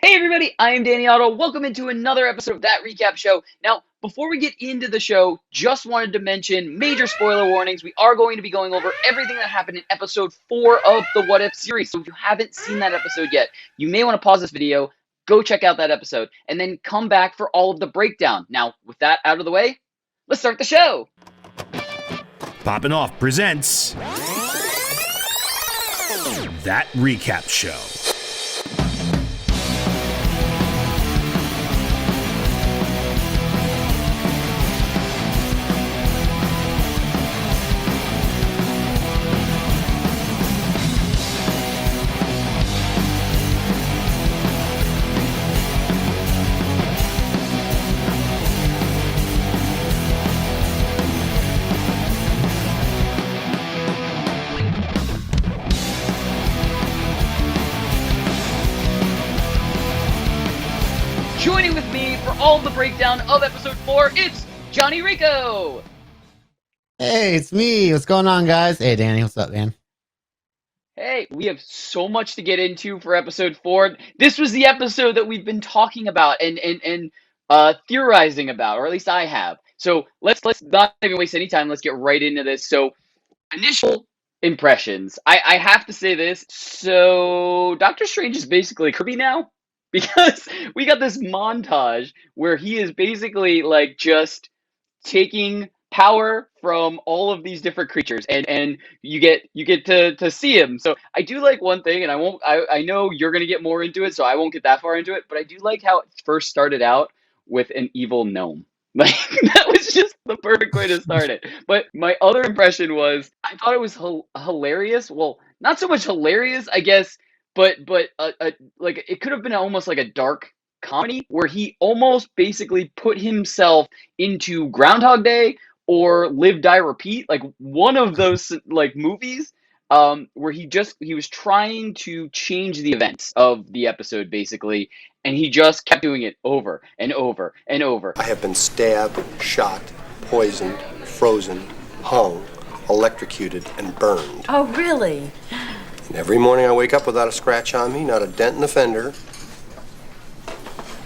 Hey everybody, I am Danny Otto. Welcome into another episode of That Recap Show. Now, before we get into the show, just wanted to mention major spoiler warnings. We are going to be going over everything that happened in episode 4 of the What If series. So if you haven't seen that episode yet, you may want to pause this video, go check out that episode, and then come back for all of the breakdown. Now, with that out of the way, let's start the show. Poppin' Off presents That Recap Show. Joining with me for all the breakdown of episode 4, it's Johnny Rico. Hey, it's me. What's going on, guys? Hey, Danny. What's up, man? Hey, we have so much to get into for episode 4. This was the episode that we've been talking about and theorizing about, or at least I have. So let's not even waste any time. Let's get right into this. So initial impressions. I have to say this. So Doctor Strange is basically Kirby now, because we got this montage where he is basically like just taking power from all of these different creatures, and you get to see him. So I do like one thing, and I know you're gonna get more into it, so I won't get that far into it, but I do like how it first started out with an evil gnome. Like, that was just the perfect way to start it. But my other impression was I thought it was hilarious. Well, not so much hilarious, I guess, but like it could have been almost like a dark comedy where he almost basically put himself into Groundhog Day or Live Die Repeat, like one of those like movies, where he was trying to change the events of the episode basically, and he just kept doing it over and over and over. I have been stabbed, shot, poisoned, frozen, hung, electrocuted, and burned. Oh, really? And every morning I wake up without a scratch on me, not a dent in the fender.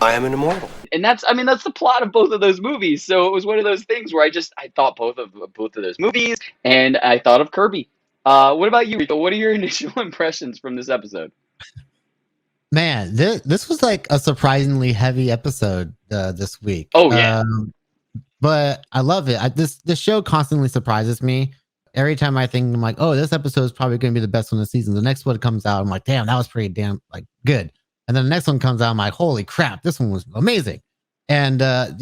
I am an immortal. And that's the plot of both of those movies. So it was one of those things where I thought both of those movies, and I thought of Kirby. What about you, Rico? What are your initial impressions from this episode? Man, this was like a surprisingly heavy episode this week. Oh, yeah. But I love it. This show constantly surprises me. Every time I'm like, oh, this episode is probably going to be the best one of the season. The next one comes out, I'm like, damn, that was pretty damn like good. And then the next one comes out, I'm like, holy crap, this one was amazing. And that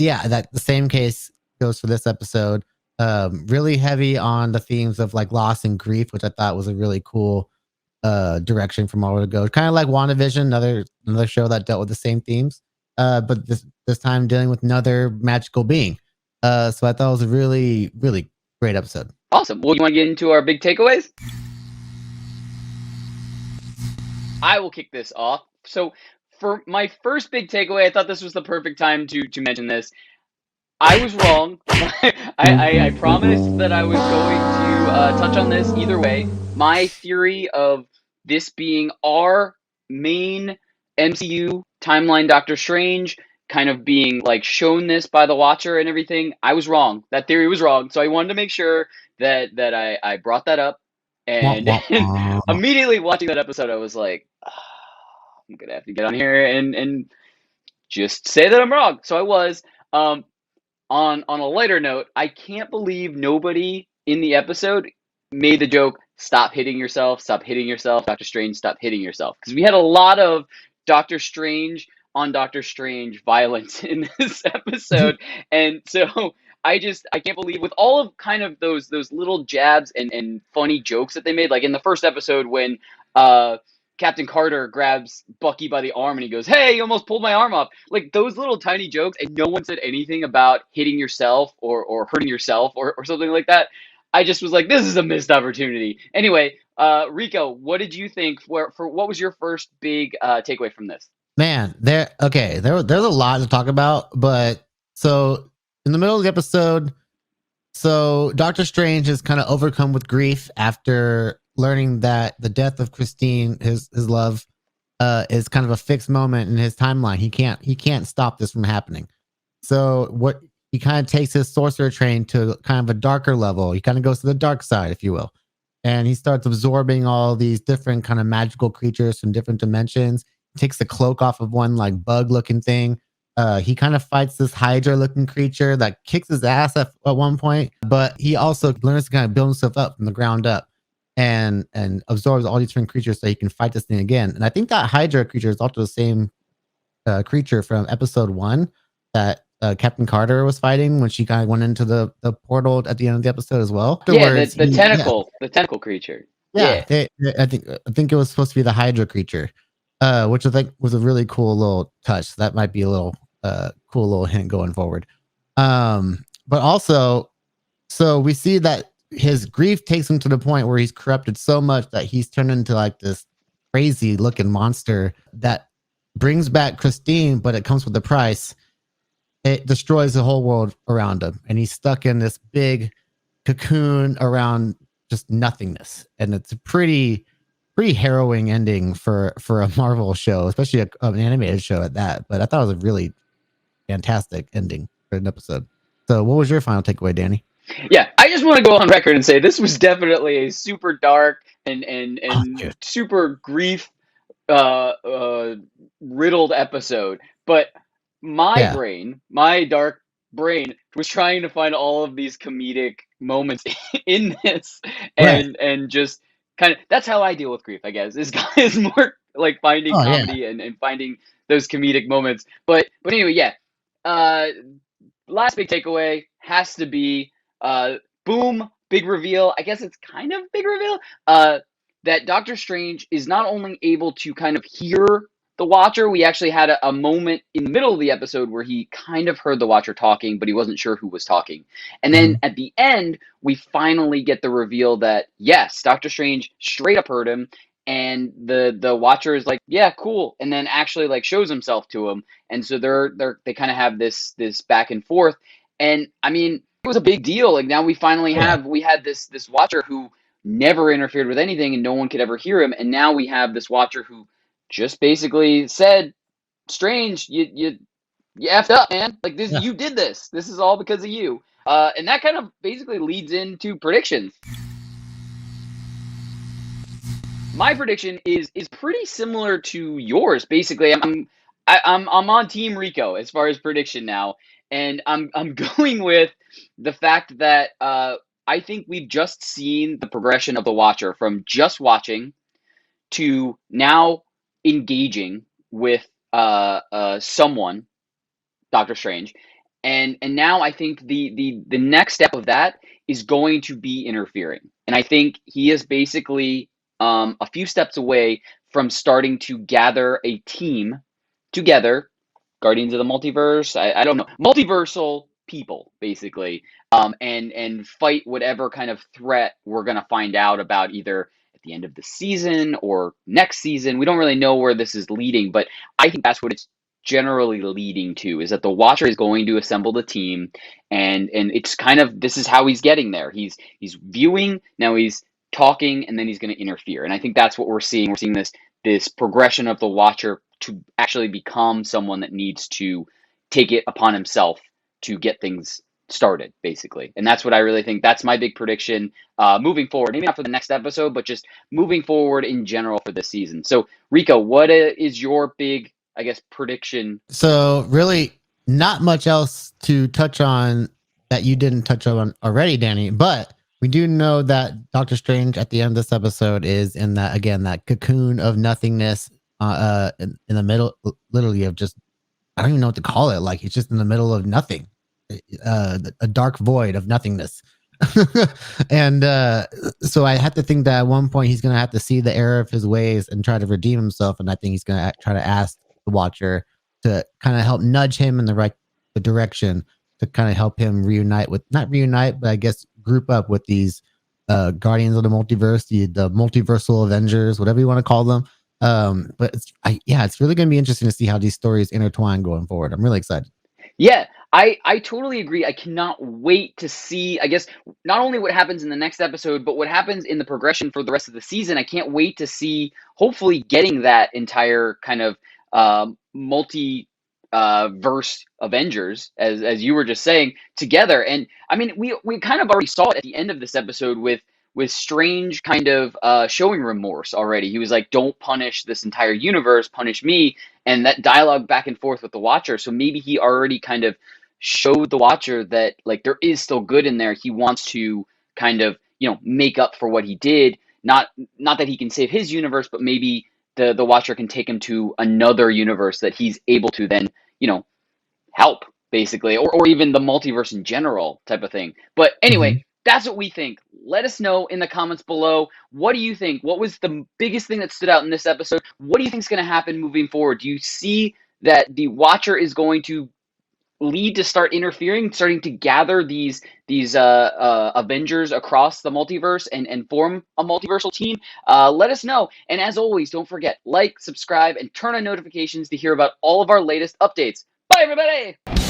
the same case goes for this episode. Really heavy on the themes of like loss and grief, which I thought was a really cool direction for Marvel to go. Kind of like WandaVision, another show that dealt with the same themes, but this time dealing with another magical being. So I thought it was a really, really great episode. Awesome. Well, you want to get into our big takeaways? I will kick this off. So for my first big takeaway, I thought this was the perfect time to mention this. I was wrong. I promised that I was going to touch on this either way. My theory of this being our main MCU timeline Doctor Strange, kind of being like shown this by the Watcher and everything, I was wrong. That theory was wrong. So I wanted to make sure that I brought that up. And immediately watching that episode, I was like, I'm gonna have to get on here and just say that I'm wrong. So I was. On a lighter note, I can't believe nobody in the episode made the joke, stop hitting yourself, Doctor Strange, stop hitting yourself. Because we had a lot of Doctor Strange on Doctor Strange violence in this episode. And so I can't believe, with all of kind of those little jabs and funny jokes that they made, like in the first episode when Captain Carter grabs Bucky by the arm and he goes, hey, you almost pulled my arm off. Like those little tiny jokes, and no one said anything about hitting yourself or hurting yourself or something like that. I just was like, this is a missed opportunity. Anyway, Rico, what did you think for what was your first big takeaway from this? Man, there's a lot to talk about, but so in the middle of the episode, so Doctor Strange is kind of overcome with grief after learning that the death of Christine, his love, is kind of a fixed moment in his timeline. He can't stop this from happening. So what he kind of takes his sorcerer train to kind of a darker level. He kind of goes to the dark side, if you will. And he starts absorbing all these different kind of magical creatures from different dimensions. Takes the cloak off of one like bug looking thing. He kind of fights this Hydra looking creature that kicks his ass at one point, but he also learns to kind of build himself up from the ground up and absorbs all these different creatures so he can fight this thing again. And I think that Hydra creature is also the same creature from episode 1 that Captain Carter was fighting when she kind of went into the portal at the end of the episode as well. Yeah, the tentacle creature. Yeah, I think it was supposed to be the Hydra creature, which I think was a really cool little touch. So that might be a little cool little hint going forward. But also, so we see that his grief takes him to the point where he's corrupted so much that he's turned into like this crazy looking monster that brings back Christine, but it comes with a price. It destroys the whole world around him, and he's stuck in this big cocoon around just nothingness. And it's a pretty harrowing ending for a Marvel show, especially an animated show at that. But I thought it was a really fantastic ending for an episode. So what was your final takeaway, Danny? Yeah, I just want to go on record and say this was definitely a super dark and super grief riddled episode. But my dark brain was trying to find all of these comedic moments in this, and just kind of, that's how I deal with grief, I guess, is more like finding comedy and finding those comedic moments. But anyway, yeah. Last big takeaway has to be boom, big reveal. I guess it's kind of big reveal. That Doctor Strange is not only able to kind of hear the Watcher. We actually had a moment in the middle of the episode where he kind of heard the Watcher talking, but he wasn't sure who was talking. And then at the end, we finally get the reveal that, yes, Doctor Strange straight up heard him. And the Watcher is like, yeah, cool. And then actually like shows himself to him. And so they kind of have this back and forth. And I mean, it was a big deal. Like now we finally we had this Watcher who never interfered with anything and no one could ever hear him. And now we have this Watcher who just basically said, Strange, you effed up, man. Like this, you did this. This is all because of you. And that kind of basically leads into predictions. My prediction is pretty similar to yours. Basically, I'm on Team Rico as far as prediction now, and I'm going with the fact that I think we've just seen the progression of the Watcher from just watching to now engaging with someone, Doctor Strange, and now I think the next step of that is going to be interfering, and I think he is basically a few steps away from starting to gather a team together, Guardians of the Multiverse, I don't know, multiversal people basically, and fight whatever kind of threat we're gonna find out about either at the end of the season or next season. We don't really know where this is leading, but I think that's what it's generally leading to, is that the Watcher is going to assemble the team, and it's kind of, this is how he's getting there. He's viewing, now he's talking, and then he's going to interfere. And I think that's what we're seeing. We're seeing this progression of the Watcher to actually become someone that needs to take it upon himself to get things started, basically. And that's what I really think. That's my big prediction moving forward. Maybe not for the next episode, but just moving forward in general for this season. So, Rico, what is your big, I guess, prediction? So really not much else to touch on that you didn't touch on already, Danny, but we do know that Doctor Strange at the end of this episode is in that, again, that cocoon of nothingness in the middle, literally, of just, I don't even know what to call it. Like he's just in the middle of nothing, a dark void of nothingness. And so I have to think that at one point he's going to have to see the error of his ways and try to redeem himself. And I think he's going to try to ask the Watcher to kind of help nudge him in the direction to kind of help him not reunite, but I guess group up with these Guardians of the Multiverse, the multiversal Avengers, whatever you want to call them. But it's really going to be interesting to see how these stories intertwine going forward. I'm really excited. Yeah, I totally agree. I cannot wait to see, I guess, not only what happens in the next episode, but what happens in the progression for the rest of the season. I can't wait to see, hopefully, getting that entire kind of multi verse Avengers, as you were just saying, together. And I mean, we kind of already saw it at the end of this episode with Strange kind of showing remorse already. He was like, "Don't punish this entire universe, punish me." And that dialogue back and forth with the Watcher. So maybe he already kind of showed the Watcher that like there is still good in there. He wants to kind of, make up for what he did. Not that he can save his universe, but maybe the Watcher can take him to another universe that he's able to then, help basically, or even the multiverse in general type of thing. But Mhm. anyway, that's what we think. Let us know in the comments below. What do you think? What was the biggest thing that stood out in this episode? What do you think is going to happen moving forward? Do you see that the Watcher is going to lead to start interfering, starting to gather these Avengers across the multiverse and form a multiversal team? Let us know. And as always, don't forget, like, subscribe, and turn on notifications to hear about all of our latest updates. Bye, everybody!